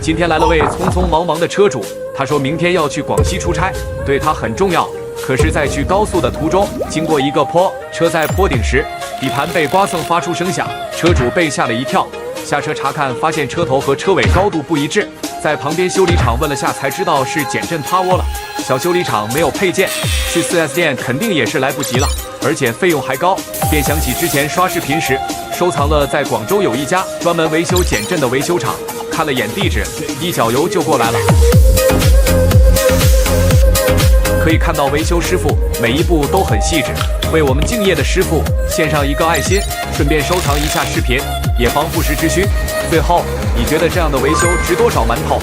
今天来了位匆匆忙忙的车主，他说明天要去广西出差，对他很重要。可是，在去高速的途中，经过一个坡，车在坡顶时，底盘被刮蹭发出声响，车主被吓了一跳。下车查看，发现车头和车尾高度不一致，在旁边修理厂问了下，才知道是减震趴窝了。小修理厂没有配件，去 4S 店肯定也是来不及了，而且费用还高。便想起之前刷视频时收藏了在广州有一家专门维修减震的维修厂，看了眼地址，一脚油就过来了。可以看到维修师傅每一步都很细致，为我们敬业的师傅献上一个爱心，顺便收藏一下视频，也防不时之需。最后，你觉得这样的维修值多少馒头？